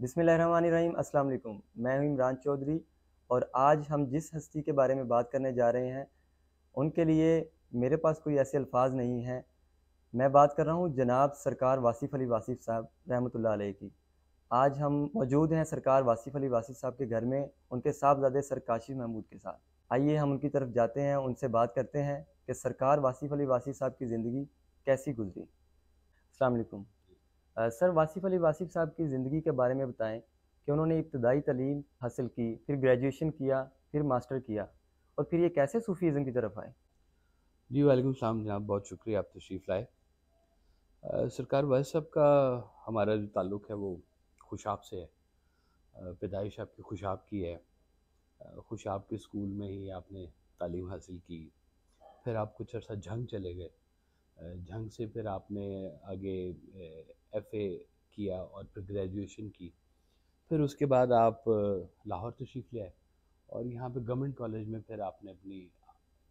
بسم اللہ الرحمن الرحیم۔ السلام علیکم، میں ہوں عمران چودھری، اور آج ہم جس ہستی کے بارے میں بات کرنے جا رہے ہیں ان کے لیے میرے پاس کوئی ایسے الفاظ نہیں ہیں۔ میں بات کر رہا ہوں جناب سرکار واصف علی واصف صاحب رحمۃ اللہ علیہ کی۔ آج ہم موجود ہیں سرکار واصف علی واصف صاحب کے گھر میں ان کے صاحبزادے سر کاشف محمود کے ساتھ۔ آئیے ہم ان کی طرف جاتے ہیں، ان سے بات کرتے ہیں کہ سرکار واصف علی واصف صاحب کی زندگی کیسی گزری۔ السلام علیکم سر، واصف علی واصف صاحب کی زندگی کے بارے میں بتائیں کہ انہوں نے ابتدائی تعلیم حاصل کی، پھر گریجویشن کیا، پھر ماسٹر کیا، اور پھر یہ کیسے صوفیزم کی طرف آئے۔ جی وعلیکم السلام جناب، بہت شکریہ آپ تشریف لائے۔ سرکار وائس صاحب کا ہمارا جو تعلق ہے وہ خوشاب سے ہے۔ پیدائش آپ کی خوشاب کی ہے۔ خوشاب کے اسکول میں ہی آپ نے تعلیم حاصل کی، پھر آپ کچھ عرصہ جھنگ چلے گئے۔ جھنگ سے پھر آپ نے آگے ایف اے کیا اور پھر گریجویشن کی۔ پھر اس کے بعد آپ لاہور تشریف لے آئے اور یہاں پہ گورنمنٹ کالج میں پھر آپ نے اپنی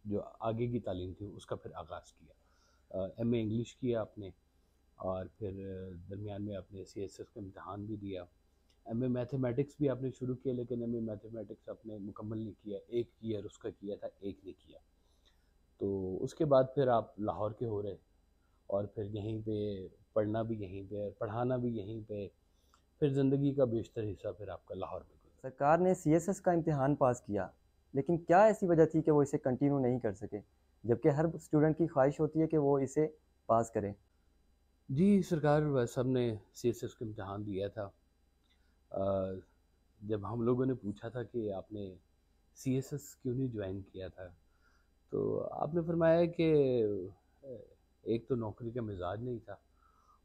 جو آگے کی تعلیم تھی اس کا پھر آغاز کیا۔ ایم اے انگلش کیا آپ نے، اور پھر درمیان میں آپ نے سی ایس ایس کا امتحان بھی دیا۔ ایم اے میتھمیٹکس بھی آپ نے شروع کیا، لیکن ایم اے میتھمیٹکس آپ نے مکمل نہیں کیا، ایک ایئر اس کا کیا تھا، ایک نہیں کیا۔ تو اس کے بعد پھر آپ لاہور کے ہو رہے، اور پھر یہیں پہ پڑھنا بھی یہیں پہ، پڑھانا بھی یہیں پہ، پھر زندگی کا بیشتر حصہ پھر آپ کا لاہور میں گزرا۔ سرکار نے سی ایس ایس کا امتحان پاس کیا، لیکن کیا ایسی وجہ تھی کہ وہ اسے کنٹینیو نہیں کر سکے، جبکہ ہر اسٹوڈنٹ کی خواہش ہوتی ہے کہ وہ اسے پاس کرے۔ جی سرکار سب نے سی ایس ایس کا امتحان دیا تھا۔ جب ہم لوگوں نے پوچھا تھا کہ آپ نے سی ایس ایس کیوں نہیں جوائن کیا تھا، تو آپ نے فرمایا کہ ایک تو نوکری کا مزاج نہیں تھا،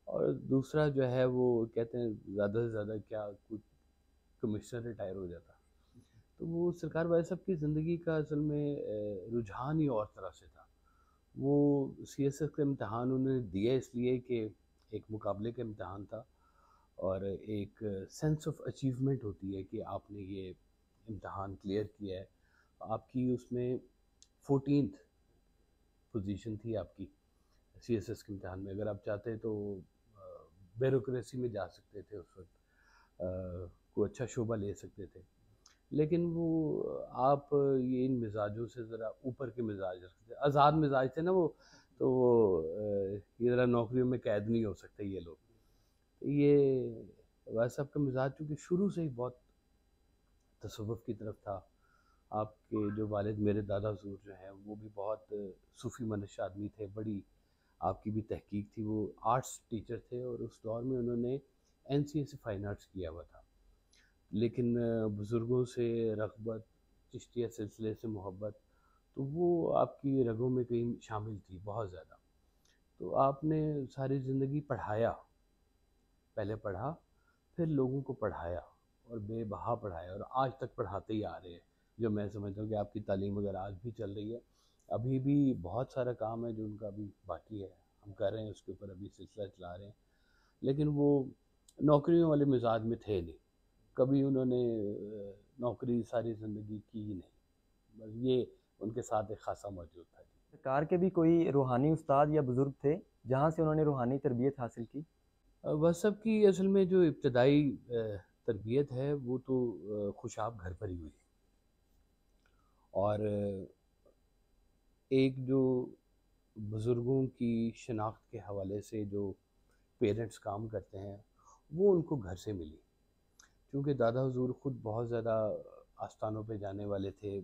اور دوسرا جو ہے وہ کہتے ہیں زیادہ سے زیادہ کیا کچھ کمشنر ریٹائر ہو جاتا۔ تو وہ سرکار بھائی صاحب کی زندگی کا اصل میں رجحان ہی اور طرح سے تھا۔ وہ سی ایس ایس کا امتحان انہوں نے دیا اس لیے کہ ایک مقابلے کا امتحان تھا، اور ایک سینس آف اچیومنٹ ہوتی ہے کہ آپ نے یہ امتحان کلیئر کیا ہے۔ آپ کی اس میں 14th پوزیشن تھی آپ کی سی ایس ایس کے امتحان میں۔ اگر آپ چاہتے تو بیوروکریسی میں جا سکتے تھے اس وقت، کوئی اچھا شعبہ لے سکتے تھے، لیکن وہ آپ یہ ان مزاجوں سے ذرا اوپر کے مزاج رکھتے تھے، آزاد مزاج تھے نا وہ، تو وہ یہ ذرا نوکریوں میں قید نہیں ہو سکتے یہ لوگ۔ یہ ویسا آپ کا مزاج چونکہ شروع سے ہی بہت تصوف کی طرف تھا۔ آپ کے جو والد میرے دادا حضور جو ہیں وہ بھی بہت صوفی منش آدمی تھے، بڑی آپ کی بھی تحقیق تھی۔ وہ آرٹس ٹیچر تھے، اور اس دور میں انہوں نے این سی اے سے فائن آرٹس کیا ہوا تھا، لیکن بزرگوں سے رغبت، چشتیہ سلسلے سے محبت، تو وہ آپ کی رگوں میں کہیں شامل تھی بہت زیادہ۔ تو آپ نے ساری زندگی پڑھایا، پہلے پڑھا، پھر لوگوں کو پڑھایا، اور بے بہا پڑھایا، اور آج تک پڑھاتے ہی آ رہے ہیں۔ جو میں سمجھتا ہوں کہ آپ کی تعلیم اگر آج بھی چل رہی ہے، ابھی بھی بہت سارا کام ہے جو ان کا ابھی باقی ہے، ہم کر رہے ہیں اس کے اوپر، ابھی سلسلہ چلا رہے ہیں، لیکن وہ نوکریوں والے مزاج میں تھے نہیں، کبھی انہوں نے نوکری ساری زندگی کی ہی نہیں، بس یہ ان کے ساتھ ایک خاصا موجود تھا۔ سرکار کے بھی کوئی روحانی استاد یا بزرگ تھے جہاں سے انہوں نے روحانی تربیت حاصل کی؟ وصب کی اصل میں جو ابتدائی تربیت ہے وہ تو خوشاب گھر پر ہی ہوئی، اور ایک جو بزرگوں کی شناخت کے حوالے سے جو پیرنٹس کام کرتے ہیں وہ ان کو گھر سے ملی، کیونکہ دادا حضور خود بہت زیادہ آستانوں پہ جانے والے تھے۔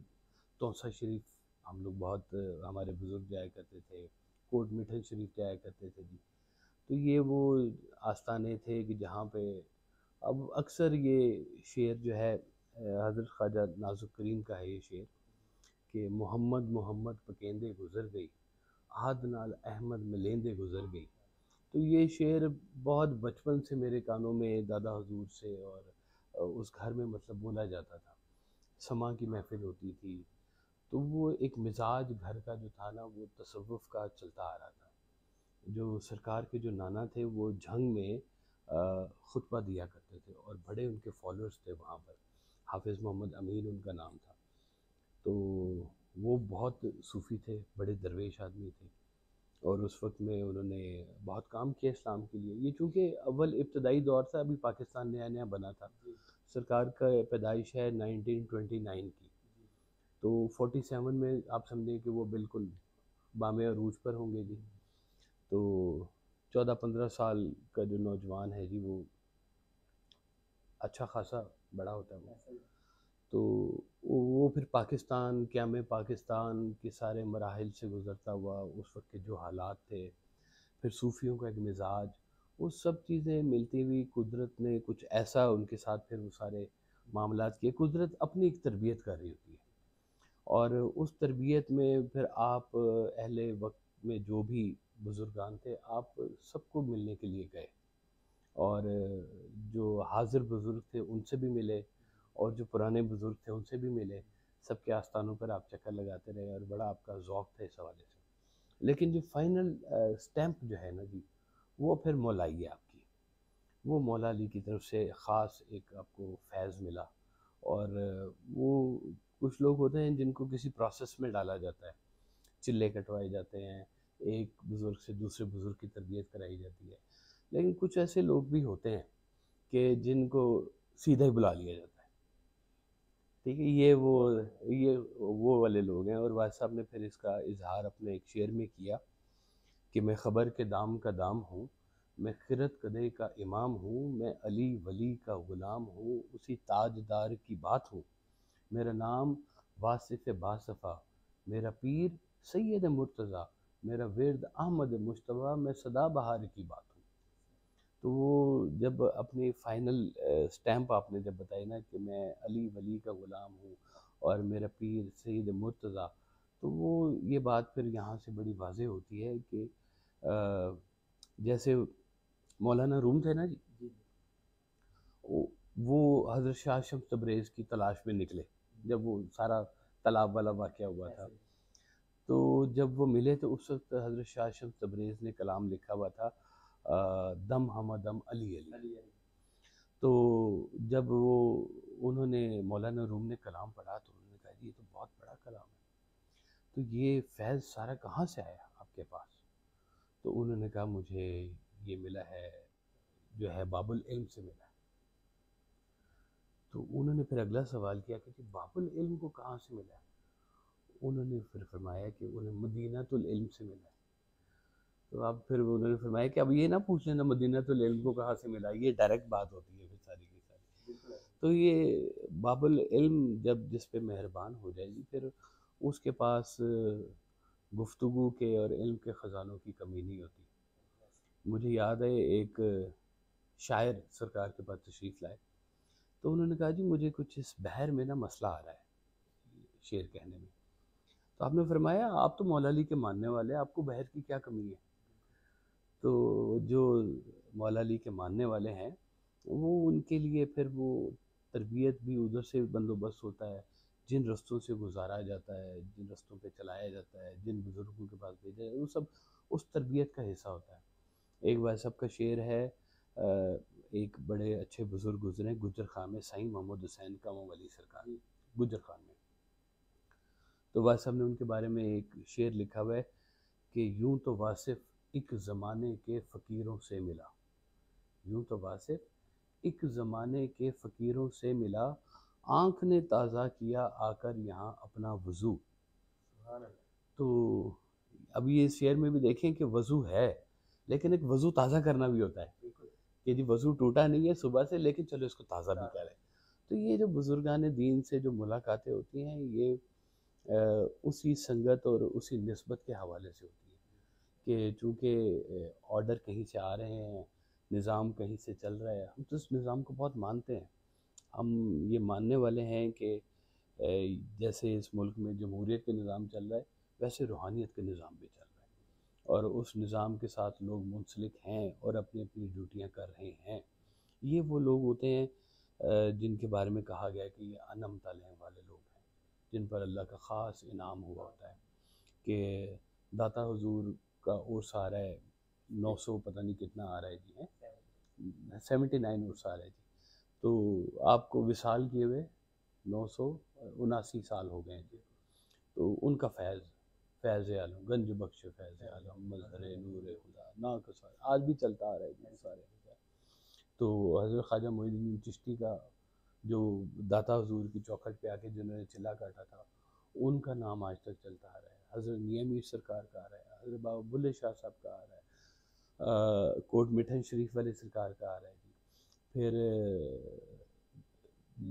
توسہ شریف ہم لوگ بہت، ہمارے بزرگ جایا کرتے تھے، کوٹ میٹھن شریف جایا کرتے تھے جی۔ تو یہ وہ آستانے تھے کہ جہاں پہ اب اکثر یہ شعر جو ہے حضرت خواجہ نازک کریم کا ہے یہ شعر کہ محمد محمد پکیندے گزر گئی، عہد نال احمد ملیندے گزر گئی۔ تو یہ شعر بہت بچپن سے میرے کانوں میں دادا حضور سے اور اس گھر میں مطلب بولا جاتا تھا، سما کی محفل ہوتی تھی، تو وہ ایک مزاج گھر کا جو تھا نا وہ تصوف کا چلتا آ رہا تھا۔ جو سرکار کے جو نانا تھے وہ جھنگ میں خطبہ دیا کرتے تھے، اور بڑے ان کے فالوورز تھے وہاں پر، حافظ محمد امین ان کا نام تھا۔ تو وہ بہت صوفی تھے، بڑے درویش آدمی تھے، اور اس وقت میں انہوں نے بہت کام کیا اسلام کے لیے. یہ چونکہ اول ابتدائی دور تھا، ابھی پاکستان نیا نیا بنا تھا. سرکار کا پیدائش ہے 1929 کی، تو 47 میں آپ سمجھیں کہ وہ بالکل بام عروج پر ہوں گے جی. تو 14-15 سال کا جو نوجوان ہے جی، وہ اچھا خاصا بڑا ہوتا ہے وہ. تو وہ پھر پاکستان، قیام پاکستان کے سارے مراحل سے گزرتا ہوا، اس وقت کے جو حالات تھے، پھر صوفیوں کا ایک مزاج، وہ سب چیزیں ملتی ہوئی قدرت نے کچھ ایسا ان کے ساتھ پھر وہ سارے معاملات کیے. قدرت اپنی ایک تربیت کر رہی ہوتی ہے، اور اس تربیت میں پھر آپ اہل وقت میں جو بھی بزرگان تھے، آپ سب کو ملنے کے لیے گئے، اور جو حاضر بزرگ تھے ان سے بھی ملے، اور جو پرانے بزرگ تھے ان سے بھی ملے. سب کے آستانوں پر آپ چکر لگاتے رہے، اور بڑا آپ کا ذوق تھا اس حوالے سے. لیکن جو فائنل سٹیمپ جو ہے نا جی، وہ پھر مولائی ہے آپ کی. وہ مولا علی کی طرف سے خاص ایک آپ کو فیض ملا. اور وہ کچھ لوگ ہوتے ہیں جن کو کسی پروسیس میں ڈالا جاتا ہے، چلے کٹوائے جاتے ہیں، ایک بزرگ سے دوسرے بزرگ کی تربیت کرائی جاتی ہے. لیکن کچھ ایسے لوگ بھی ہوتے ہیں کہ جن کو سیدھا ہی بلا لیا جاتا ہے. ٹھیک ہے، یہ وہ والے لوگ ہیں. اور واحد صاحب نے پھر اس کا اظہار اپنے ایک شعر میں کیا کہ میں خبر کے دام کا دام ہوں، میں خرد کدے کا امام ہوں، میں علی ولی کا غلام ہوں، اسی تاجدار کی بات ہوں. میرا نام واصف باصفا، میرا پیر سید مرتضیٰ، میرا ورد احمد مشتبہ، میں صدا بہار کی بات ہوں. تو وہ جب اپنی فائنل سٹیمپ آپ نے جب بتائی نا کہ میں علی ولی کا غلام ہوں اور میرا پیر سید مرتضیٰ، تو وہ یہ بات پھر یہاں سے بڑی واضح ہوتی ہے کہ جیسے مولانا روم تھے نا جی، وہ حضرت شاہ شمس تبریز کی تلاش میں نکلے جب وہ سارا تالاب والا واقعہ ہوا تھا. تو جب وہ ملے تو اس وقت حضرت شاہ شمس تبریز نے کلام لکھا ہوا تھا دم ہم دم علی علی. تو جب انہوں نے مولانا روم نے کلام پڑھا تو انہوں نے کہا جی یہ تو بہت بڑا کلام ہے، تو یہ فیض سارا کہاں سے آیا آپ کے پاس؟ تو انہوں نے کہا مجھے یہ ملا ہے، جو ہے باب العلم سے ملا ہے. تو انہوں نے پھر اگلا سوال کیا کہ باب العلم کو کہاں سے ملا ہے؟ انہوں نے پھر فرمایا کہ انہیں مدینۃ العلم سے ملا ہے. تو اب پھر انہوں نے فرمایا کہ اب یہ نہ پوچھ لینا مدینۃ العلم کو کہاں سے ملا، یہ ڈائریکٹ بات ہوتی ہے پھر ساری کی ساری. تو یہ باب العلم جب جس پہ مہربان ہو جائے گی، پھر اس کے پاس گفتگو کے اور علم کے خزانوں کی کمی نہیں ہوتی. مجھے یاد ہے ایک شاعر سرکار کے پاس تشریف لائے، تو انہوں نے کہا جی مجھے کچھ اس بحر میں نا مسئلہ آ رہا ہے شعر کہنے میں. تو آپ نے فرمایا آپ تو مولا علی کے ماننے والے، آپ کو بحر کی کیا کمی ہے؟ تو جو مولا علی کے ماننے والے ہیں وہ ان کے لیے پھر وہ تربیت بھی ادھر سے بندوبست ہوتا ہے، جن رستوں سے گزارا جاتا ہے، جن رستوں پہ چلایا جاتا ہے، جن بزرگوں کے پاس بھیجا جاتا ہے، وہ سب اس تربیت کا حصہ ہوتا ہے. ایک بھائی صاحب کا شعر ہے، ایک بڑے اچھے بزرگ گزرے گجر خان میں، سائیں محمد حسین قمر ولی سرکار گجر خان میں. تو بھائی صاحب نے ان کے بارے میں ایک شعر لکھا ہوا ہے کہ یوں تو واصف ایک زمانے کے فقیروں سے ملا، یوں تو واصف ایک زمانے کے فقیروں سے ملا، آنکھ نے تازہ کیا آ کر یہاں اپنا وضو. تو اب یہ اس شعر میں بھی دیکھیں کہ وضو ہے، لیکن ایک وضو تازہ کرنا بھی ہوتا ہے کہ جی وضو ٹوٹا نہیں ہے صبح سے، لیکن چلو اس کو تازہ بھی کریں. تو یہ جو بزرگان دین سے جو ملاقاتیں ہوتی ہیں، یہ اسی سنگت اور اسی نسبت کے حوالے سے ہوتی ہے کہ چونکہ آرڈر کہیں سے آ رہے ہیں، نظام کہیں سے چل رہا ہے، ہم تو اس نظام کو بہت مانتے ہیں. ہم یہ ماننے والے ہیں کہ جیسے اس ملک میں جمہوریت کے نظام چل رہا ہے، ویسے روحانیت کے نظام بھی چل رہا ہے، اور اس نظام کے ساتھ لوگ منسلک ہیں اور اپنی اپنی ڈیوٹیاں کر رہے ہیں. یہ وہ لوگ ہوتے ہیں جن کے بارے میں کہا گیا ہے کہ یہ انم تلیں والے لوگ ہیں، جن پر اللہ کا خاص انعام ہوا ہوتا ہے کہ داتا حضور کا عرس آ رہا ہے، 900 پتہ نہیں کتنا آ رہا ہے جی، 79 عرس آ رہا ہے جی. تو آپ کو وصال کیے ہوئے 979 سال ہو گئے ہیں جی. تو ان کا فیض فیض عالم، گنج بخش فیض عالم، مظہر نور خدا نا کسا، آج بھی چلتا آ رہا ہے جی سارے۔ تو حضرت خواجہ معین الدین چشتی کا جو داتا حضور کی چوکھٹ پہ آ کے جنہوں نے چلا کاٹا تھا، ان کا نام آج تک چلتا آ رہا ہے۔ حضرت میاں میر سرکار کا آ رہا ہے، حضرت بابا بلے شاہ صاحب کا آ رہا ہے، کوٹ مٹھن شریف والے سرکار کا آ رہا ہے جی، پھر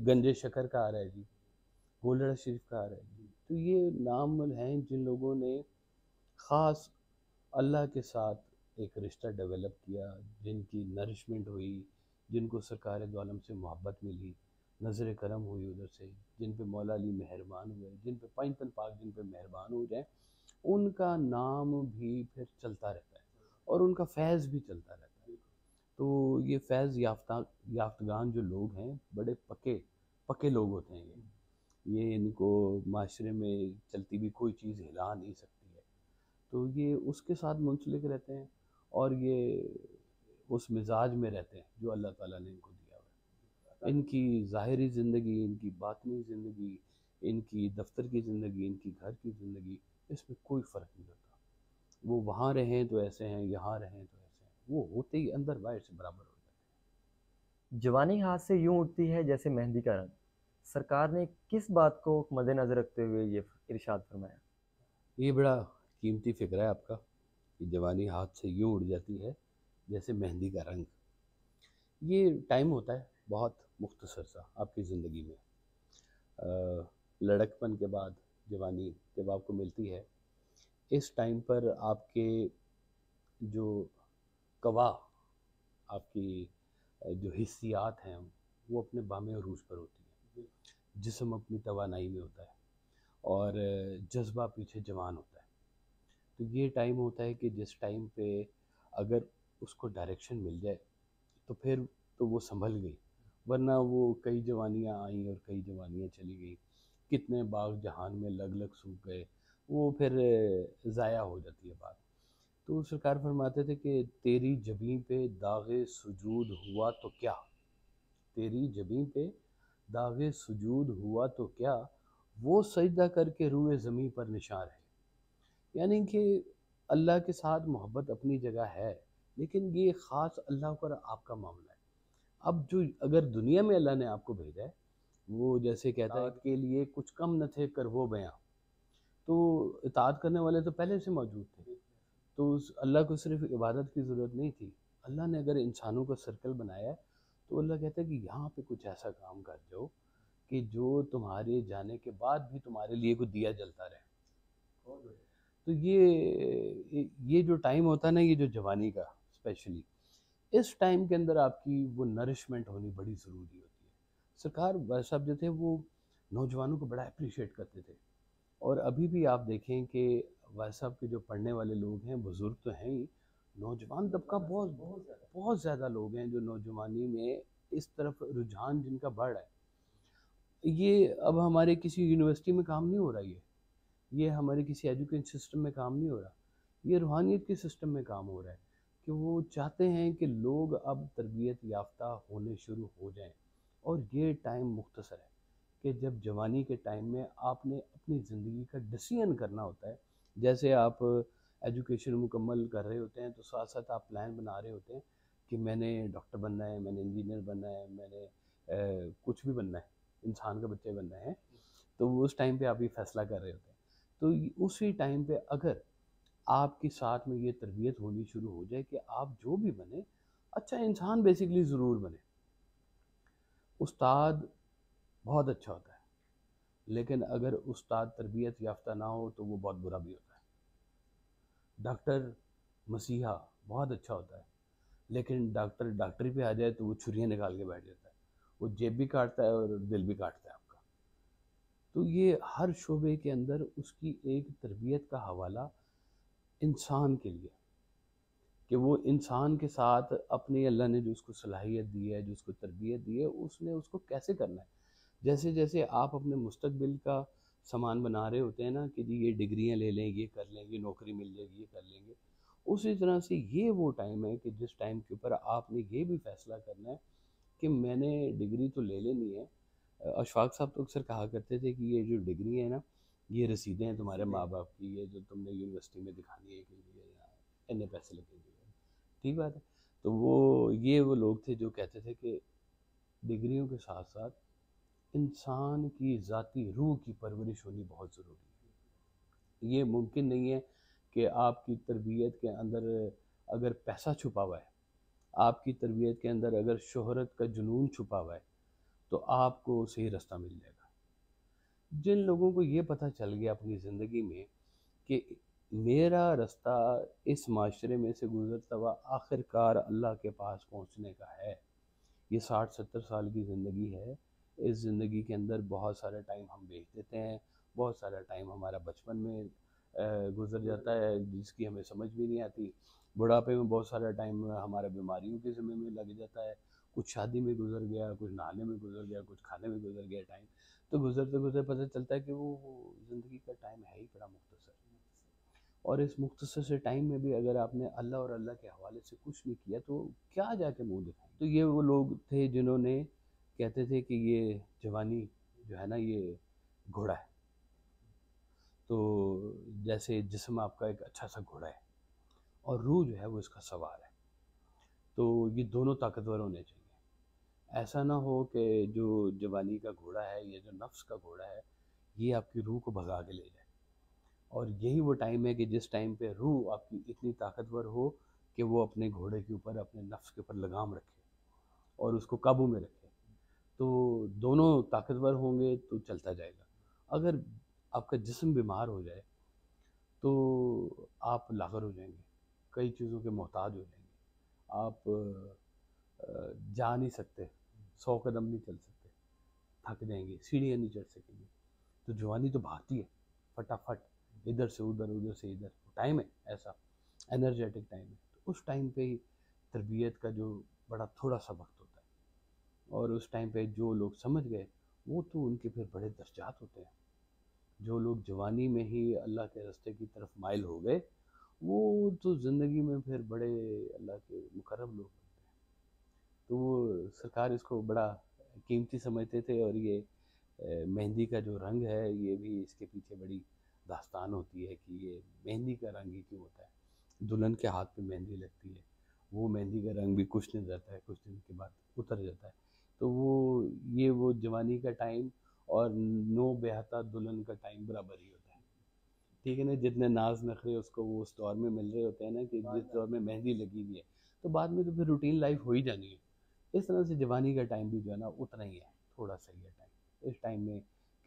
گنج شکر کا آ رہا ہے جی، گولڑا شریف کا آ رہا ہے جی۔ تو یہ نام ہیں جن لوگوں نے خاص اللہ کے ساتھ ایک رشتہ ڈیولپ کیا، جن کی نرشمنٹ ہوئی، جن کو سرکار دو عالم سے محبت ملی، نظر کرم ہوئی ادھر سے، جن پہ مولا علی مہربان ہوئے، جن پہ پنجتن پاک جن پہ مہربان ہو جائیں، ان کا نام بھی پھر چلتا رہتا ہے اور ان کا فیض بھی چلتا رہتا ہے۔ تو یہ فیض یافتگان جو لوگ ہیں بڑے پکے لوگ ہوتے ہیں، یہ ان کو معاشرے میں چلتی بھی کوئی چیز ہلا نہیں سکتی ہے، تو یہ اس کے ساتھ منسلک رہتے ہیں اور یہ اس مزاج میں رہتے ہیں جو اللہ تعالیٰ نے ان کو دیا ہوا ہے۔ ان کی ظاہری زندگی، ان کی باطنی زندگی، ان کی دفتر کی زندگی، ان کی گھر کی زندگی، اس میں کوئی فرق نہیں ہوتا۔ وہ وہاں رہیں تو ایسے ہیں، یہاں رہیں تو ایسے ہیں، وہ ہوتے ہی اندر باہر سے برابر ہو جاتے ہیں۔ جوانی ہاتھ سے یوں اٹھتی ہے جیسے مہندی کا رنگ، سرکار نے کس بات کو مد نظر رکھتے ہوئے یہ ارشاد فرمایا؟ یہ بڑا قیمتی فکر ہے آپ کا کہ جوانی ہاتھ سے یوں اڑ جاتی ہے جیسے مہندی کا رنگ۔ یہ ٹائم ہوتا ہے بہت مختصر سا آپ کی زندگی میں، لڑکپن کے بعد جوانی جب آپ کو ملتی ہے، اس ٹائم پر آپ کے جو قوا، آپ کی جو حسیات ہیں وہ اپنے بام عروج پر ہوتی ہیں، جسم اپنی توانائی میں ہوتا ہے اور جذبہ پیچھے جوان ہوتا ہے۔ تو یہ ٹائم ہوتا ہے کہ جس ٹائم پہ اگر اس کو ڈائریکشن مل جائے تو پھر تو وہ سنبھل گئی، ورنہ وہ کئی جوانیاں آئیں اور کئی جوانیاں چلی گئیں، کتنے باغ جہان میں لگ لگ سوکھ گئے، وہ پھر ضائع ہو جاتی ہے بات۔ تو سرکار فرماتے تھے کہ تیری جبیں پہ داغ سجود ہوا تو کیا، تیری جبیں پہ داغ سجود ہوا تو کیا، وہ سجدہ کر کے روئے زمیں پر نشان ہے۔ یعنی کہ اللہ کے ساتھ محبت اپنی جگہ ہے، لیکن یہ خاص اللہ اور آپ کا معاملہ ہے۔ اب جو اگر دنیا میں اللہ نے آپ کو بھیجا ہے، وہ جیسے کہتا ہے کہ لیے کچھ کم نہ تھے کر وہ بیاں، تو اطاعت کرنے والے تو پہلے سے موجود تھے، تو اللہ کو صرف عبادت کی ضرورت نہیں تھی۔ اللہ نے اگر انسانوں کا سرکل بنایا ہے تو اللہ کہتا ہے کہ یہاں پہ کچھ ایسا کام کر جاؤ کہ جو تمہارے جانے کے بعد بھی تمہارے لیے کوئی دیا جلتا رہے۔ تو یہ جو ٹائم ہوتا ہے نا، یہ جو جوانی کا اسپیشلی، اس ٹائم کے اندر آپ کی وہ نرشمنٹ ہونی بڑی ضروری ہوتی ہے۔ سرکار ویسا صاحب جو تھے وہ نوجوانوں کو بڑا اپریشیٹ کرتے تھے، اور ابھی بھی آپ دیکھیں کہ ویسا صاحب کے جو پڑھنے والے لوگ ہیں، بزرگ تو ہیں ہی، نوجوان طبقہ بہت زیادہ لوگ ہیں جو نوجوانی میں اس طرف رجحان جن کا بڑھ رہا ہے۔ یہ اب ہمارے کسی یونیورسٹی میں کام نہیں ہو رہا، یہ ہمارے کسی ایجوکیشن سسٹم میں کام نہیں ہو رہا، یہ روحانیت کے سسٹم میں کام ہو رہا ہے کہ وہ چاہتے ہیں کہ لوگ اب تربیت یافتہ ہونے شروع ہو جائیں، اور یہ ٹائم مختصر ہے کہ جب جوانی کے ٹائم میں آپ نے اپنی زندگی کا ڈیسیژن کرنا ہوتا ہے۔ جیسے آپ ایجوکیشن مکمل کر رہے ہوتے ہیں تو ساتھ ساتھ آپ پلان بنا رہے ہوتے ہیں کہ میں نے ڈاکٹر بننا ہے، میں نے انجینئر بننا ہے، میں نے کچھ بھی بننا ہے، انسان کا بچہ بننا ہے، تو وہ اس ٹائم پہ آپ یہ فیصلہ کر رہے ہوتے ہیں۔ تو اسی ٹائم پہ اگر آپ کے ساتھ میں یہ تربیت ہونی شروع ہو جائے کہ آپ جو بھی بنے، اچھا انسان بیسیکلی ضرور بنے۔ استاد بہت اچھا ہوتا ہے، لیکن اگر استاد تربیت یافتہ نہ ہو تو وہ بہت برا بھی ہوتا ہے۔ ڈاکٹر مسیحا بہت اچھا ہوتا ہے، لیکن ڈاکٹر ڈاکٹری پہ آ جائے تو وہ چھریاں نکال کے بیٹھ جاتا ہے، وہ جیب بھی کاٹتا ہے اور دل بھی کاٹتا ہے آپ کا۔ تو یہ ہر شعبے کے اندر اس کی ایک تربیت کا حوالہ انسان کے لیے، کہ وہ انسان کے ساتھ اپنی اللہ نے جو اس کو صلاحیت دی ہے، جو اس کو تربیت دی ہے، اس نے اس کو کیسے کرنا ہے۔ جیسے جیسے آپ اپنے مستقبل کا سامان بنا رہے ہوتے ہیں نا کہ جی یہ ڈگریاں لے لیں، یہ کر لیں، یہ نوکری مل جائے گی، یہ کر لیں گے، اسی طرح سے یہ وہ ٹائم ہے کہ جس ٹائم کے اوپر آپ نے یہ بھی فیصلہ کرنا ہے کہ میں نے ڈگری تو لے لینی ہے۔ اشفاق صاحب تو اکثر کہا کرتے تھے کہ یہ جو ڈگری ہے نا، یہ رسیدیں ہیں تمہارے جی ماں باپ کی، یہ جو تم نے یونیورسٹی میں دکھانی ہے کہ یہ اتنے پیسے لگیں گے. ٹھیک بات ہے. تو وہ لوگ تھے جو کہتے تھے کہ ڈگریوں کے ساتھ ساتھ انسان کی ذاتی روح کی پرورش ہونی بہت ضروری ہے. یہ ممکن نہیں ہے کہ آپ کی تربیت کے اندر اگر پیسہ چھپا ہوا ہے، آپ کی تربیت کے اندر اگر شہرت کا جنون چھپا ہوا ہے، تو آپ کو صحیح رستہ مل جائے گا. جن لوگوں کو یہ پتہ چل گیا اپنی زندگی میں کہ میرا رستہ اس معاشرے میں سے گزرتا ہوا آخر کار اللہ کے پاس پہنچنے کا ہے، یہ 60-70 سال کی زندگی ہے، اس زندگی کے اندر بہت سارا ٹائم ہم بیچ دیتے ہیں، بہت سارا ٹائم ہمارا بچپن میں گزر جاتا ہے جس کی ہمیں سمجھ بھی نہیں آتی، بڑھاپے میں بہت سارا ٹائم ہمارا بیماریوں کے ذمے میں لگ جاتا ہے، کچھ شادی میں گزر گیا، کچھ نہانے میں گزر گیا، کچھ کھانے میں گزر گیا ٹائم. تو گزرتے گزرتے پتہ چلتا ہے کہ وہ زندگی کا ٹائم ہے ہی بڑا مختصر. اور اس مختصر سے ٹائم میں بھی اگر آپ نے اللہ اور اللہ کے حوالے سے کچھ نہیں کیا تو کیا جا کے منہ دکھائیں. تو یہ وہ لوگ تھے جنہوں نے کہتے تھے کہ یہ جوانی جو ہے نا یہ گھوڑا ہے. تو جیسے جسم آپ کا ایک اچھا سا گھوڑا ہے اور روح جو ہے وہ اس کا سوار ہے، تو یہ دونوں طاقتور ہونے چاہیے. ایسا نہ ہو کہ جو جوانی کا گھوڑا ہے، یہ جو نفس کا گھوڑا ہے، یہ آپ کی روح کو بھگا کے لے جائے. اور یہی وہ ٹائم ہے کہ جس ٹائم پہ روح آپ کی اتنی طاقتور ہو کہ وہ اپنے گھوڑے کے اوپر، اپنے نفس کے اوپر لگام رکھے اور اس کو قابو میں رکھے. تو دونوں طاقتور ہوں گے تو چلتا جائے گا. اگر آپ کا جسم بیمار ہو جائے تو آپ لاغر ہو جائیں گے، کئی چیزوں کے محتاج ہو جائیں گے. آپ جا نہیں سکتے، 100 قدم نہیں چل سکتے، تھک جائیں گے، سیڑھیاں نہیں چڑھ سکیں گے. تو جوانی تو بھاگتی ہے فٹافٹ، ادھر سے ادھر، ادھر سے ادھر. ٹائم ہے ایسا انرجیٹک ٹائم ہے. تو اس ٹائم پہ ہی تربیت کا جو بڑا تھوڑا سا وقت ہوتا ہے، اور اس ٹائم پہ جو لوگ سمجھ گئے وہ تو ان کے پھر بڑے درجات ہوتے ہیں. جو لوگ جوانی میں ہی اللہ کے راستے کی طرف مائل ہو گئے وہ تو زندگی میں پھر بڑے اللہ کے مقرب لوگ بنتے ہیں. تو وہ سرکار اس کو بڑا قیمتی سمجھتے تھے. اور یہ مہندی کا جو رنگ ہے یہ بھی اس کے پیچھے بڑی داستان ہوتی ہے کہ یہ مہندی کا رنگ ہی کیوں ہوتا ہے. دلہن کے ہاتھ پہ مہندی لگتی ہے، وہ مہندی کا رنگ بھی کچھ نہیں رہتا ہے، کچھ دن کے بعد اتر جاتا ہے. تو وہ جوانی کا ٹائم اور نو بیہتا دلہن کا ٹائم برابر ہی ہوتا ہے. ٹھیک ہے نا، جتنے ناز نخرے اس کو وہ اس دور میں مل رہے ہوتے ہیں نا کہ جس دور میں مہندی لگی ہوئی ہے، تو بعد میں تو پھر روٹین لائف ہو ہی جانی ہے. اس طرح سے جوانی کا ٹائم بھی جو ہے نا اتنا ہی ہے، تھوڑا سا ہی ہے ٹائم. اس ٹائم میں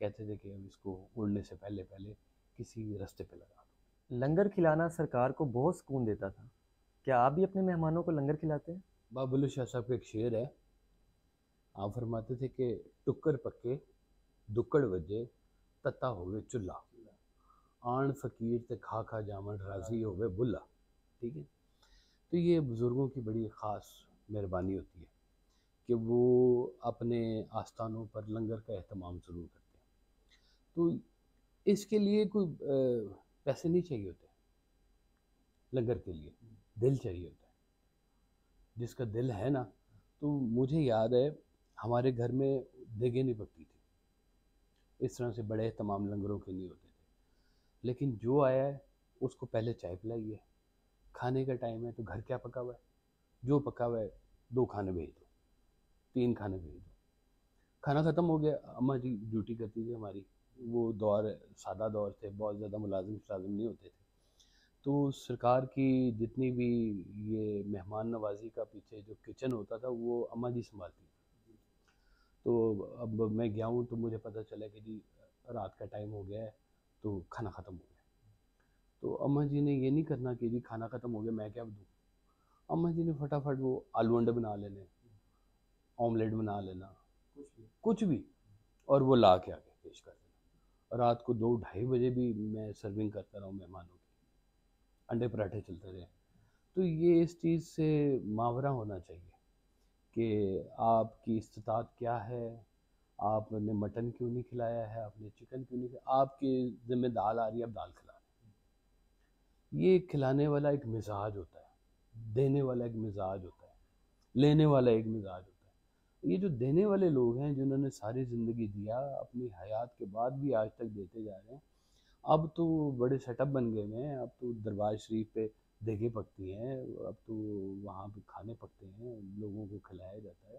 کہتے تھے کہ ہم اس کو اڑنے سے پہلے پہلے کسی رستے پہ لگا دو. لنگر کھلانا سرکار کو بہت سکون دیتا تھا. کیا آپ بھی اپنے مہمانوں کو لنگر کھلاتے ہیں؟ بابلو شاہ صاحب کا ایک شعر ہے، آپ فرماتے تھے کہ ٹکر پکے دکڑ وجے تتا ہوئے چولہا، آن فقیر تے کھا کھا جامن راضی ہوئے بلا. ٹھیک ہے. تو یہ بزرگوں کی بڑی خاص مہربانی ہوتی ہے کہ وہ اپنے آستانوں پر لنگر کا اہتمام ضرور کرتے ہیں. تو اس کے لیے کوئی پیسے نہیں چاہیے ہوتے، لنگر کے لیے دل چاہیے ہوتا ہے. جس کا دل ہے نا، تو مجھے یاد ہے ہمارے گھر میں دیگیں نہیں پکتی تھی، اس طرح سے بڑے تمام لنگروں کے نہیں ہوتے تھے. لیکن جو آیا ہے اس کو پہلے چائے پلائی ہے، کھانے کا ٹائم ہے تو گھر کیا پکا ہوا ہے، جو پکا ہوا ہے 2 کھانے بھیج دو، 3 کھانے بھیج دو. کھانا ختم ہو گیا، اماں جی ڈیوٹی کرتی تھی ہماری، وہ دور سادہ دور تھے، بہت زیادہ ملازم نہیں ہوتے تھے. تو سرکار کی جتنی بھی یہ مہمان نوازی کا پیچھے جو کچن ہوتا تھا وہ اماں جی سنبھالتی تھی. تو اب میں گیا ہوں تو مجھے پتہ چلا کہ جی رات کا ٹائم ہو گیا ہے تو کھانا ختم ہو گیا. تو اماں جی نے یہ نہیں کرنا کہ جی کھانا ختم ہو گیا میں کیا دوں. اماں جی نے فٹافٹ وہ آلو انڈے بنا لینے، آملیٹ بنا لینا، کچھ بھی، اور وہ لا کے آگے پیش کر دینا. رات کو 2-2:30 بجے بھی میں سرونگ کرتا رہا ہوں مہمانوں کی، انڈے پراٹھے چلتے رہے. تو یہ اس چیز سے ماورا ہونا چاہیے کہ آپ کی استطاعت کیا ہے، آپ نے مٹن کیوں نہیں کھلایا ہے، آپ نے چکن کیوں نہیں کھلایا، آپ کی ذمہ دال آ رہی ہے اب دال کھلا رہے ہیں. یہ کھلانے والا ایک مزاج ہوتا ہے، دینے والا ایک مزاج ہوتا ہے، لینے والا ایک مزاج ہوتا ہے. یہ جو دینے والے لوگ ہیں جنہوں نے ساری زندگی دیا، اپنی حیات کے بعد بھی آج تک دیتے جا رہے ہیں، اب تو بڑے سیٹ اپ بن گئے ہیں، اب تو دربار شریف پہ دیگیں پکتی ہیں، اب تو وہاں پہ کھانے پکتے ہیں، لوگوں کو کھلایا جاتا ہے،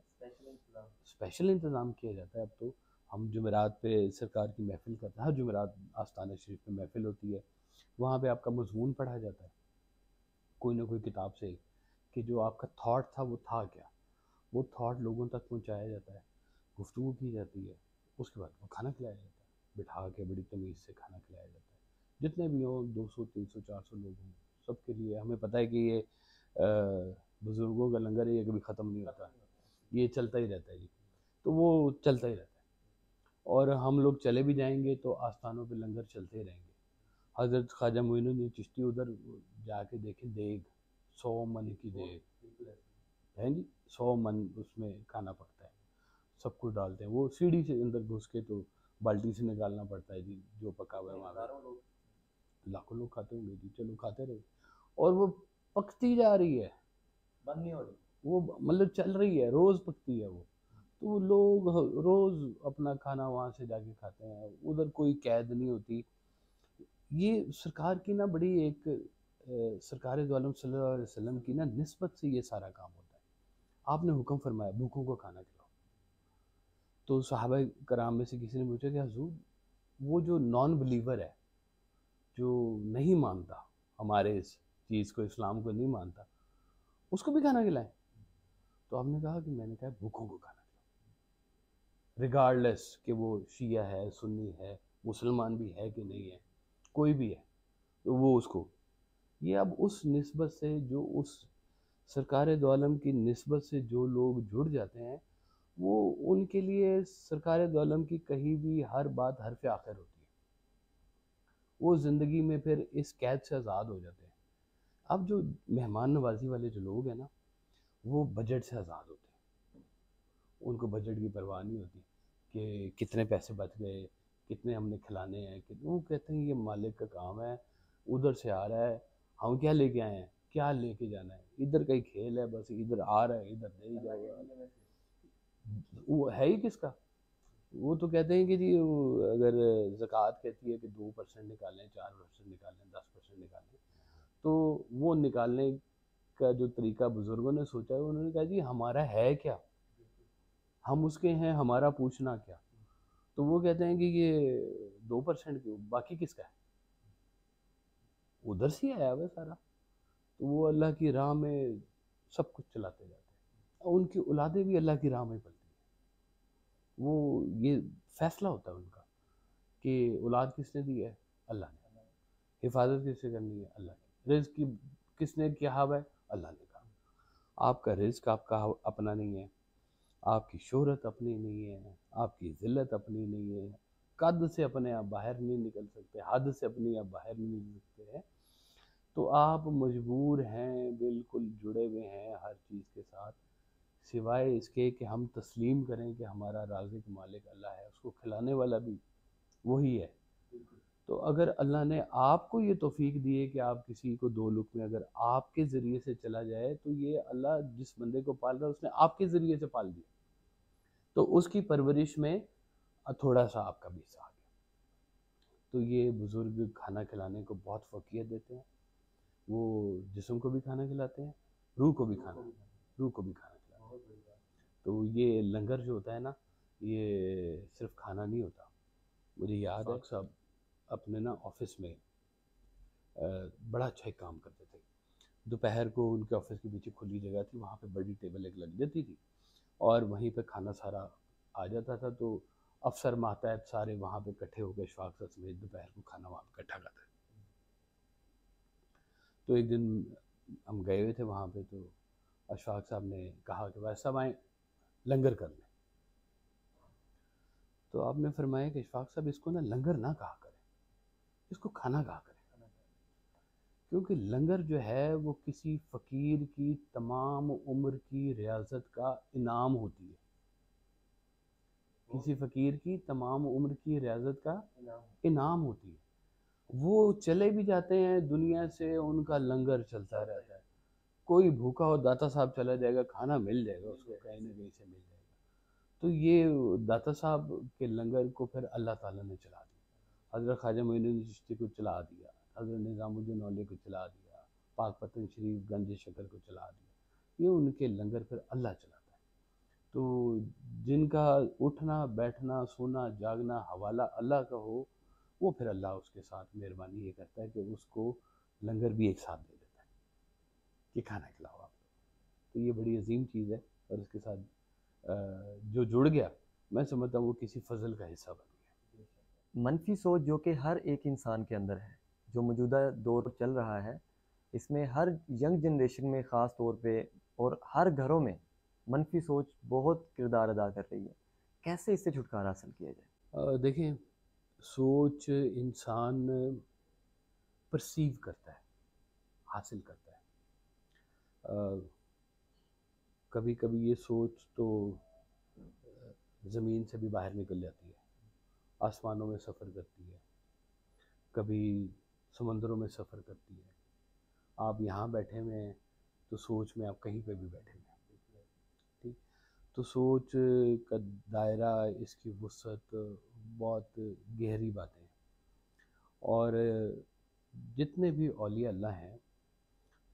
اسپیشل انتظام کیا جاتا ہے۔ اب تو ہم جمعرات پہ سرکار کی محفل کرتے ہیں، ہر جمعرات آستانہ شریف پہ محفل ہوتی ہے، وہاں پہ آپ کا مضمون پڑھا جاتا ہے کوئی نہ کوئی کتاب سے، کہ جو آپ کا تھاٹ تھا وہ تھا کیا، وہ تھاٹ لوگوں تک پہنچایا جاتا ہے، گفتگو کی جاتی ہے، اس کے بعد وہ کھانا کھلایا جاتا ہے، بٹھا کے بڑی تمیز سے کھانا کھلایا جاتا ہے، جتنے بھی ہوں 200 300 400 لوگ ہوں، سب کے لیے۔ ہمیں پتہ ہے کہ یہ بزرگوں کا لنگر ہے، یہ کبھی ختم نہیں ہوتا، یہ چلتا ہی رہتا ہے جی، تو وہ چلتا ہی رہتا ہے، اور ہم لوگ چلے بھی جائیں گے تو آستانوں پہ لنگر چلتے ہی رہیں گے۔ حضرت خواجہ معین الدین چشتی ادھر جا کے دیکھیں، دیگ 100 من کی دیگ ہے جی، 100 من اس میں کھانا پکتا ہے، سب کچھ ڈالتے ہیں، وہ سیڑھی سے اندر گھس کے تو بالٹی سے نکالنا پڑتا ہے جی، جو پکا ہوا ہے وہاں پہ لاکھوں لوگ کھاتے ہوں گے جی، چلو کھاتے رہے، اور وہ پکتی جا رہی ہے، بند نہیں ہو رہی، وہ مطلب چل رہی ہے، روز پکتی ہے وہ، تو لوگ روز اپنا کھانا وہاں سے جا کے کھاتے ہیں، ادھر کوئی قید نہیں ہوتی۔ یہ سرکار کی نا بڑی ایک سرکار دو عالم صلی اللہ علیہ وسلم کی نا نسبت سے یہ سارا کام ہوتا ہے۔ آپ نے حکم فرمایا بھوکوں کو کھانا کھلاؤ، تو صحابہ کرام میں سے کسی نے پوچھا کہ حضور وہ جو نان بلیور ہے، جو نہیں مانتا ہمارے اس چیز کو، اسلام کو نہیں مانتا، اس کو بھی کھانا کھلائیں؟ تو آپ نے کہا کہ میں نے کہا بھوکوں کو کھانا کھلاؤ، ریگارڈلیس کہ وہ شیعہ ہے، سنی ہے، مسلمان بھی ہے کہ نہیں ہے، کوئی بھی ہے، تو وہ اس کو، یہ اب اس نسبت سے، جو اس سرکار دو عالم کی نسبت سے جو لوگ جڑ جاتے ہیں، وہ ان کے لیے سرکار دو عالم کی کہیں بھی ہر بات حرف آخر ہوتی ہے، وہ زندگی میں پھر اس قید سے آزاد ہو جاتے ہیں۔ اب جو مہمان نوازی والے جو لوگ ہیں نا، وہ بجٹ سے آزاد ہوتے ہیں، ان کو بجٹ کی پرواہ نہیں ہوتی کہ کتنے پیسے بچ گئے، کتنے ہم نے کھلانے ہیں، وہ کہتے ہیں یہ مالک کا کام ہے، ادھر سے آ رہا ہے، ہم کیا لے کے آئے ہیں، کیا لے کے جانا ہے، ادھر کا ہی کھیل ہے، بس ادھر آ رہا ہے، ادھر دے ہی جاؤ گا، وہ ہے ہی کس کا؟ وہ تو کہتے ہیں کہ جی اگر زکوٰۃ کہتی ہے کہ 2% نکالیں، 4% نکالیں، 10% نکالیں، تو وہ نکالنے کا جو طریقہ بزرگوں نے سوچا ہے، انہوں نے کہا جی ہمارا ہے کیا، ہم اس کے ہیں، ہمارا پوچھنا کیا؟ تو وہ کہتے ہیں کہ یہ 2% کیوں، باقی کس کا ہے؟ ادھر سے آیا ہوا سارا، تو وہ اللہ کی راہ میں سب کچھ چلاتے جاتے ہیں، اور ان کی اولادیں بھی اللہ کی راہ میں پلتی ہیں، وہ یہ فیصلہ ہوتا ہے ان کا کہ اولاد کس نے دی ہے، اللہ نے، حفاظت کس سے کرنی ہے، اللہ نے، رزق کی کس نے کیا ہوا ہے، اللہ نے کہا، آپ کا رزق آپ کا اپنا نہیں ہے، آپ کی شہرت اپنی نہیں ہے، آپ کی ذلت اپنی نہیں ہے، قد سے اپنے آپ باہر نہیں نکل سکتے، حد سے اپنی آپ باہر نہیں نکل سکتے ہیں، تو آپ مجبور ہیں، بالکل جڑے ہوئے ہیں ہر چیز کے ساتھ، سوائے اس کے کہ ہم تسلیم کریں کہ ہمارا رازق مالک اللہ ہے، اس کو کھلانے والا بھی وہی ہے۔ تو اگر اللہ نے آپ کو یہ توفیق دی ہے کہ آپ کسی کو 2 لقمے اگر آپ کے ذریعے سے چلا جائے، تو یہ اللہ جس بندے کو پال رہا ہے اس نے آپ کے ذریعے سے پال دیا، تو اس کی پرورش میں تھوڑا سا آپ کا بھی حصہ آ گیا۔ تو یہ بزرگ کھانا کھلانے کو بہت فوقیت دیتے ہیں، وہ جسم کو بھی کھانا کھلاتے ہیں، روح کو بھی کھانا کھلاتے ہیں۔ تو یہ لنگر جو ہوتا ہے نا، یہ صرف کھانا نہیں ہوتا۔ مجھے یاد ہے صاحب اپنے نا آفس میں بڑا اچھا ایک کام کرتے تھے، دوپہر کو ان کے آفس کے پیچھے کھلی جگہ تھی، وہاں پہ بڑی ٹیبل ایک لگ جاتی تھی، اور وہیں پہ کھانا سارا آ جاتا تھا، تو افسر ماتحت سارے وہاں پہ اکٹھے ہو کے اشفاق صاحب سمیت دوپہر کو کھانا وہاں پہ اکٹھا کھاتے تھے۔ تو ایک دن ہم گئے ہوئے تھے وہاں پہ، تو اشفاق صاحب نے کہا کہ بھائی صاحب آئیں لنگر کر لیں، تو آپ نے فرمایا کہ اشفاق صاحب اس کو نا لنگر نہ کہا کریں، اس کو کھانا کہا کریں، کیونکہ لنگر جو ہے وہ کسی فقیر کی تمام عمر کی ریاضت کا انعام ہوتی ہے، کسی فقیر کی تمام عمر کی ریاضت کا انعام ہوتی ہے، وہ چلے بھی جاتے ہیں دنیا سے، ان کا لنگر چلتا رہتا ہے، کوئی بھوکا ہو داتا صاحب چلا جائے گا، کھانا مل جائے گا اس کو، کہیں نہ کہیں سے مل جائے گا۔ تو یہ داتا صاحب کے لنگر کو پھر اللہ تعالیٰ نے چلا دیا۔ حضرت خواجہ معین الدین چشتی کو چلا دیا، حضرت نظام الدین اولیا کو چلا دیا، پاک پتن شریف گنج شکر کو چلا دیا، یہ ان کے لنگر پھر اللہ چلاتا ہے۔ تو جن کا اٹھنا بیٹھنا سونا جاگنا حوالہ اللہ کا ہو، وہ پھر اللہ اس کے ساتھ مہربانی یہ کرتا ہے کہ اس کو لنگر بھی ایک ساتھ دے دیتا ہے کہ کھانا کھلاؤ آپ کو۔ تو یہ بڑی عظیم چیز ہے، اور اس کے ساتھ جو جڑ گیا میں سمجھتا ہوں وہ کسی فضل کا حصہ بن گیا۔ منفی سوچ جو کہ ہر ایک انسان کے اندر ہے، جو موجودہ دور چل رہا ہے، اس میں ہر ینگ جنریشن میں خاص طور پہ اور ہر گھروں میں منفی سوچ بہت کردار ادا کر رہی ہے۔ کیسے اس سے چھٹکارا حاصل کیا جائے؟ دیکھیں، سوچ انسان پرسیو کرتا ہے، حاصل کرتا ہے۔ کبھی کبھی یہ سوچ تو زمین سے بھی باہر نکل جاتی ہے، آسمانوں میں سفر کرتی ہے، کبھی سمندروں میں سفر کرتی ہے۔ آپ یہاں بیٹھے ہوئے ہیں تو سوچ میں آپ کہیں پہ بھی بیٹھے ہوئے ہیں، ٹھیک؟ تو سوچ کا دائرہ، اس کی وسعت بہت گہری باتیں ہیں، اور جتنے بھی اولیاء اللہ ہیں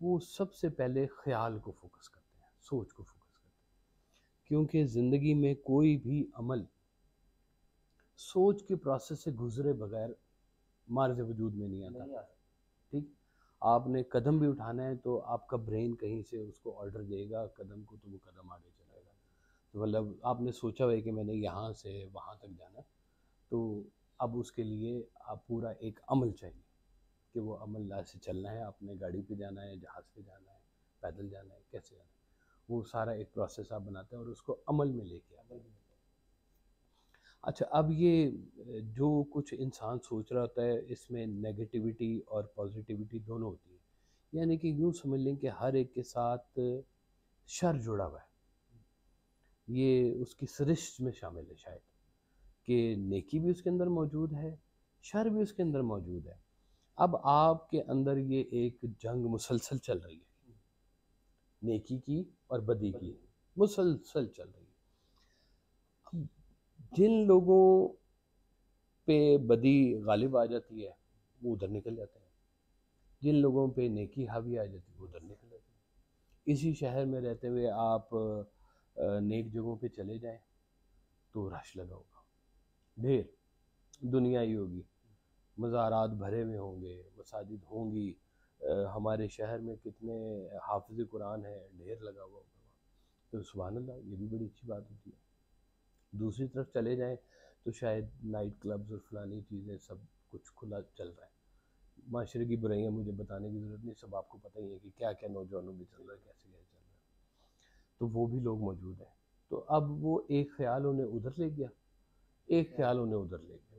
وہ سب سے پہلے خیال کو فوکس کرتے ہیں، سوچ کو فوکس کرتے ہیں، کیونکہ زندگی میں کوئی بھی عمل سوچ کے پروسیس سے گزرے بغیر مارز وجود میں نہیں آتا، ٹھیک؟ آپ نے قدم بھی اٹھانا ہے تو آپ کا برین کہیں سے اس کو آرڈر دے گا قدم کو، تو وہ قدم آگے چلے گا۔ تو مطلب آپ نے سوچا ہوئے کہ میں نے یہاں سے وہاں تک جانا، تو اب اس کے لیے آپ پورا ایک عمل چاہیے کہ وہ عمل سے چلنا ہے، آپ نے گاڑی پہ جانا ہے، جہاز پہ جانا ہے، پیدل جانا ہے، کیسے جانا ہے، وہ سارا ایک پروسیس آپ بناتے ہیں اور اس کو عمل میں لے کے آتے ہیں۔ اچھا، اب یہ جو کچھ انسان سوچ رہا ہوتا ہے اس میں نیگیٹیوٹی اور پازیٹیوٹی دونوں ہوتی ہے، یعنی کہ یوں سمجھ لیں کہ ہر ایک کے ساتھ شر جڑا ہوا ہے، یہ اس کی سرشت میں شامل ہے شاید، کہ نیکی بھی اس کے اندر موجود ہے، شر بھی اس کے اندر موجود ہے۔ اب آپ کے اندر یہ ایک جنگ مسلسل چل رہی ہے، نیکی کی اور بدی کی مسلسل چل رہی ہے۔ اب جن لوگوں پہ بدی غالب آ جاتی ہے وہ ادھر نکل جاتے ہیں، جن لوگوں پہ نیکی حاوی آ جاتی ہے وہ ادھر نکل جاتے ہیں۔ اسی شہر میں رہتے ہوئے آپ نیک جگہوں پہ چلے جائیں تو رش لگا ہوگا، ڈھیر دنیا ہی ہوگی، مزارات بھرے ہوئے ہوں گے، مساجد ہوں گی، ہمارے شہر میں کتنے حافظ قرآن ہیں، ڈھیر لگا ہوا ہوگا، تو سبحان اللہ، یہ بھی بڑی اچھی بات ہوتی ہے۔ دوسری طرف چلے جائیں تو شاید نائٹ کلبز اور فلانی چیزیں سب کچھ کھلا چل رہا ہے۔ معاشرے کی برائیاں مجھے بتانے کی ضرورت نہیں، سب آپ کو پتہ ہی ہے کہ کیا کیا نوجوانوں میں چل رہا ہے، کیسے کیسے چل رہا ہے، تو وہ بھی لوگ موجود ہیں۔ تو اب وہ ایک خیال انہیں ادھر لے گیا، ایک خیال انہیں ادھر لے گیا۔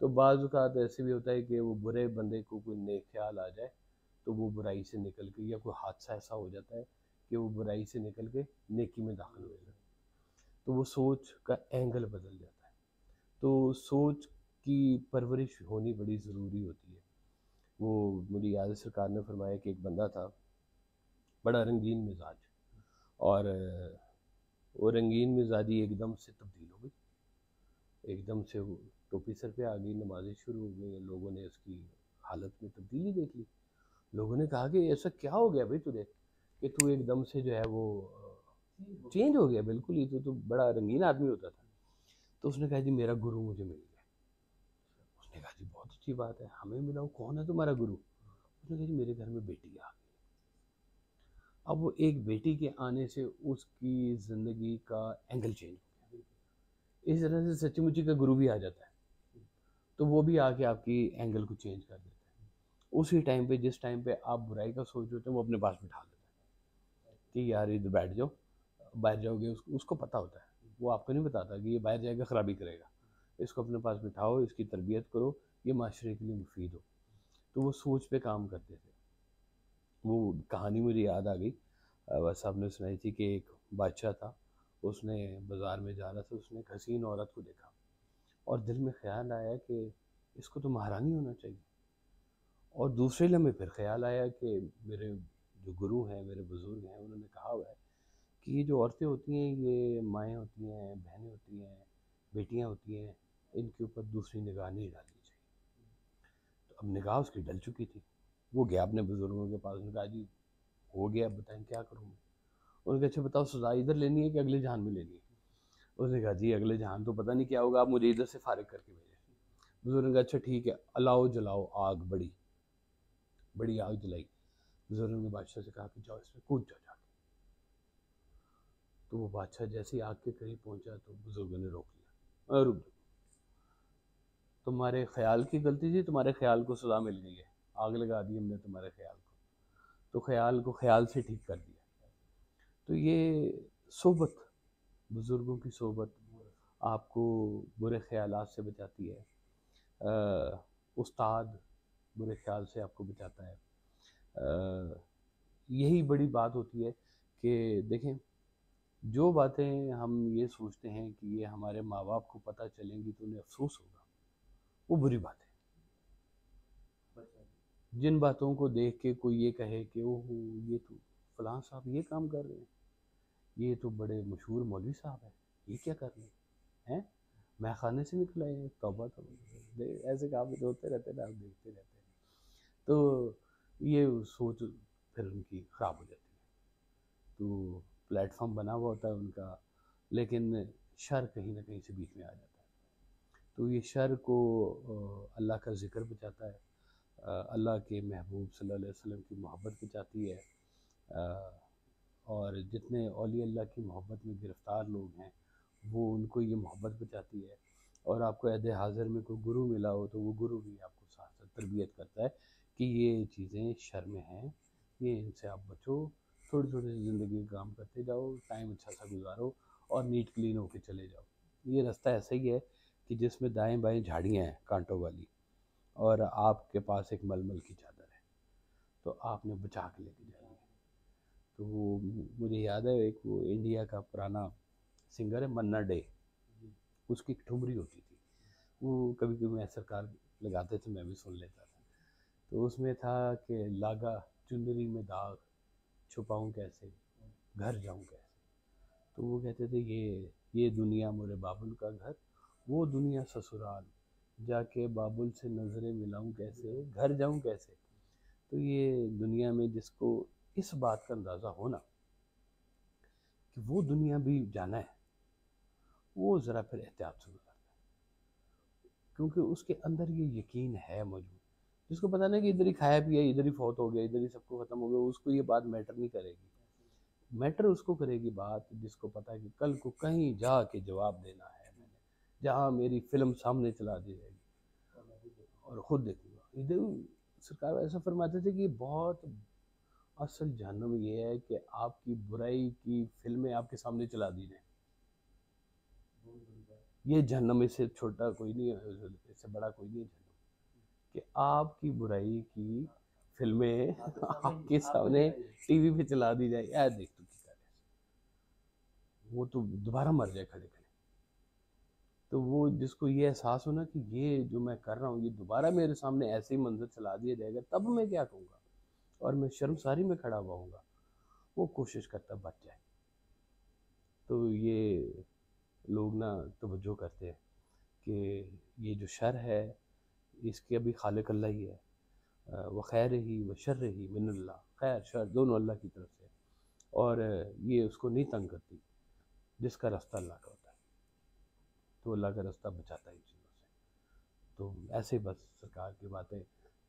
تو بعض اوقات ایسے بھی ہوتا ہے کہ وہ برے بندے کو کوئی نیک خیال آ جائے تو وہ برائی سے نکل کے، یا کوئی حادثہ ایسا ہو جاتا ہے کہ وہ برائی سے نکل کے نیکی میں داخل ہو جاتا ہے، تو وہ سوچ کا اینگل بدل جاتا ہے۔ تو سوچ کی پرورش ہونی بڑی ضروری ہوتی ہے۔ وہ مجھے یاد ہے سرکار نے فرمایا کہ ایک بندہ تھا بڑا رنگین مزاج، اور وہ رنگین مزاجی ایک دم سے تبدیل ہو گئی، ایک دم سے وہ ٹوپی سر پہ آ گئی، نمازیں شروع ہو گئی، لوگوں نے اس کی حالت میں تبدیلی دیکھ لی۔ لوگوں نے کہا کہ ایسا کیا ہو گیا بھائی تجھے کہ تو ایک دم سے جو ہے وہ چینج ہو گیا بالکل ہی، تو بڑا رنگین آدمی ہوتا تھا۔ تو اس نے کہا جی میرا گرو مجھے مل گیا۔ اس نے کہا جی بہت اچھی بات ہے، ہمیں ملا، کون ہے تمہارا گرو؟ اس نے کہا جی میرے گھر میں بیٹی آ گئی۔ اب وہ ایک بیٹی کے آنے سے اس کی زندگی کا اینگل چینج ہو گیا۔ اس طرح سے سچی مچی کا گرو بھی آ جاتا ہے تو وہ بھی آ کے آپ کی اینگل کو چینج کر دیتا ہے۔ اسی ٹائم پہ جس ٹائم پہ آپ برائی کا سوچ ہوتے ہیں وہ اپنے پاس بٹھا لیتا ہے کہ یار ادھر بیٹھ جاؤ، باہر جاؤ گے، اس کو پتہ ہوتا ہے، وہ آپ کو نہیں بتاتا کہ یہ باہر جائے گا خرابی کرے گا، اس کو اپنے پاس بٹھاؤ، اس کی تربیت کرو، یہ معاشرے کے لیے مفید ہو۔ تو وہ سوچ پہ کام کرتے تھے۔ وہ کہانی مجھے یاد آ گئی، صاحب نے سنائی تھی کہ ایک بادشاہ تھا، اس نے بازار میں جا رہا تھا، اس نے ایک حسین عورت کو دیکھا اور دل میں خیال آیا کہ اس کو تو مہارانی ہونا چاہیے، اور دوسرے لمحے پھر خیال آیا کہ میرے جو گرو ہیں، میرے بزرگ ہیں، انہوں نے کہا ہوا ہے کہ یہ جو عورتیں ہوتی ہیں یہ مائیں ہوتی ہیں، بہنیں ہوتی ہیں، بیٹیاں ہوتی ہیں، ان کے اوپر دوسری نگاہ نہیں ڈالنی چاہیے۔ اب نگاہ اس کی ڈل چکی تھی. وہ گیا اپنے بزرگوں کے پاس, نے کہا جی ہو گیا, بتائیں کیا کروں میں. انہوں نے کہا اچھا بتاؤ سزا ادھر لینی ہے کہ اگلے جہان میں لینی ہے. اس نے کہا جی اگلے جہان تو پتہ نہیں کیا ہوگا, آپ مجھے ادھر سے فارغ کر کے بھیجیں. بزرگ نے کہا اچھا ٹھیک ہے, الاؤ جلاؤ آگ, بڑی آگ جلائی. بزرگ نے بادشاہ سے کہا کہ جاؤ اس میں کود جاؤ جا کے. تو وہ بادشاہ جیسے ہی آگ کے قریب پہنچا تو بزرگوں نے روک لیا, رک جاؤ, تمہارے خیال کی غلطی تھی, تمہارے خیال کو سزا مل گئی ہے, آگ لگا دی ہم نے تمہارے خیال کو, تو خیال کو خیال سے ٹھیک کر دیا. تو یہ صحبت, بزرگوں کی صحبت آپ کو برے خیالات سے بچاتی ہے. استاد برے خیال سے آپ کو بچاتا ہے. یہی بڑی بات ہوتی ہے کہ دیکھیں جو باتیں ہم یہ سوچتے ہیں کہ یہ ہمارے ماں باپ کو پتہ چلیں گی تو انہیں افسوس ہوگا, وہ بری بات ہے. جن باتوں کو دیکھ کے کوئی یہ کہے کہ اوہ یہ تو فلاں صاحب یہ کام کر رہے ہیں, یہ تو بڑے مشہور مولوی صاحب ہیں, یہ کیا کر رہے ہیں, میں خانے سے نکل آئے ہیں, توبہ توبہ, ایسے کام ہوتے رہتے ہیں, آپ دیکھتے رہتے ہیں. تو یہ سوچ پھر ان کی خراب ہو جاتی ہے. تو پلیٹ فارم بنا ہوا ہوتا ہے ان کا, لیکن شر کہیں نہ کہیں سے بیچ میں آ جاتا ہے. تو یہ شر کو اللہ کا ذکر بچاتا ہے, اللہ کے محبوب صلی اللہ علیہ وسلم کی محبت بچاتی ہے. اور جتنے اولیاء اللہ کی محبت میں گرفتار لوگ ہیں وہ ان کو یہ محبت بچاتی ہے. اور آپ کو عہد حاضر میں کوئی گرو ملا ہو تو وہ گرو بھی آپ کو ساتھ ساتھ تربیت کرتا ہے کہ یہ چیزیں شر میں ہیں, یہ ان سے آپ بچو, تھوڑی تھوڑی سی زندگی کا کام کرتے جاؤ, ٹائم اچھا سا گزارو اور نیٹ کلین ہو کے چلے جاؤ. یہ راستہ ایسا ہی ہے کہ جس میں دائیں بائیں جھاڑیاں ہیں کانٹوں والی, اور آپ کے پاس ایک ململ کی چادر ہے, تو آپ نے بچا کے لے کے جانی ہے. تو وہ مجھے یاد ہے ایک وہ انڈیا کا پرانا سنگر ہے منا ڈے, اس کی ایک ٹھمری ہوتی تھی, وہ کبھی کبھی میں سرکار لگاتے تھے, میں بھی سن لیتا تھا. تو اس میں تھا کہ لاگا چنری میں داغ, چھپاؤں کیسے, گھر جاؤں کیسے. تو وہ کہتے تھے یہ دنیا مورے بابل کا گھر, وہ دنیا سسرال, جا کے بابل سے نظریں ملاؤں کیسے, گھر جاؤں کیسے. تو یہ دنیا میں جس کو اس بات کا اندازہ ہونا کہ وہ دنیا بھی جانا ہے, وہ ذرا پھر احتیاط سے گزارتا ہے, کیونکہ اس کے اندر یہ یقین ہے موجود. جس کو پتہ نہیں کہ ادھر ہی کھایا پیا, ادھر ہی فوت ہو گیا, ادھر ہی سب کو ختم ہو گیا, اس کو یہ بات میٹر نہیں کرے گی. میٹر اس کو کرے گی بات جس کو پتہ ہے کہ کل کو کہیں جا کے جواب دینا ہے میں نے, جہاں میری فلم سامنے چلا دی جائے گی اور خود دیکھوں گا. ادھر سرکار ایسا فرماتے تھے کہ بہت اصل جہنم یہ ہے کہ آپ کی برائی کی فلمیں آپ کے سامنے چلا دی جائیں. یہ جہنم اس سے چھوٹا کوئی نہیں ہے, اس سے بڑا کوئی نہیں ہے جہنم, کہ آپ کی برائی کی فلمیں آپ کے سامنے ٹی وی پہ چلا دی جائے, یار دیکھ تو کیا کرے, وہ تو دوبارہ مر جائے کھڑے کھڑے. تو وہ جس کو یہ احساس ہونا کہ یہ جو میں کر رہا ہوں یہ دوبارہ میرے سامنے ایسے ہی منظر چلا دیا جائے گا, تب میں کیا کہوں گا, اور میں شرمساری میں کھڑا ہوا ہوں گا, وہ کوشش کرتا بچ جائے. تو یہ لوگ نا توجہ کرتے ہیں کہ یہ جو شر ہے اس کے ابھی خالق اللہ ہی ہے, وہ خیر ہی و شر ہی من اللہ, خیر شر دونوں اللہ کی طرف سے, اور یہ اس کو نہیں تنگ کرتی جس کا راستہ اللہ کا ہوتا ہے, تو اللہ کا راستہ بچاتا ہے ان چیزوں سے. تو ایسے بس سرکار کی باتیں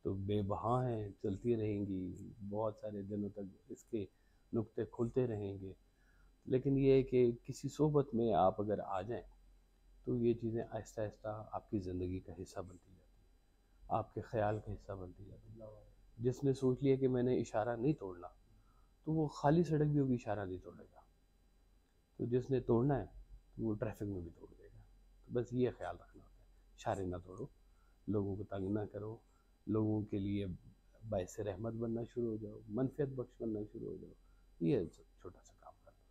تو بے بہا ہیں, چلتی رہیں گی, بہت سارے دنوں تک اس کے نقطے کھلتے رہیں گے. لیکن یہ ہے کہ کسی صحبت میں آپ اگر آ جائیں تو یہ چیزیں آہستہ آہستہ آپ کی زندگی کا حصہ بنتی جاتی ہیں, آپ کے خیال کا حصہ بنتی جاتی ہیں. جس نے سوچ لیا کہ میں نے اشارہ نہیں توڑنا تو وہ خالی سڑک بھی ہوگی, اشارہ نہیں توڑے گا. تو جس نے توڑنا ہے تو وہ ٹریفک میں بھی توڑ دے گا. تو بس یہ خیال رکھنا ہوتا ہے, اشارے نہ توڑو, لوگوں کو تنگ نہ کرو, لوگوں کے لیے باعث رحمت بننا شروع ہو جاؤ, منفعت بخش بننا شروع ہو جاؤ. یہ چھوٹا سا کام کرنا.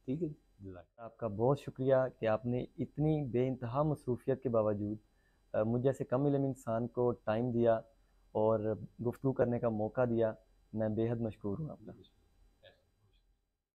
ٹھیک ہے جی, جزاک آپ کا بہت شکریہ کہ آپ نے اتنی بے انتہا مصروفیت کے باوجود مجھ جیسے کم علم انسان کو ٹائم دیا اور گفتگو کرنے کا موقع دیا. میں بے حد مشکور ہوں آپ کا.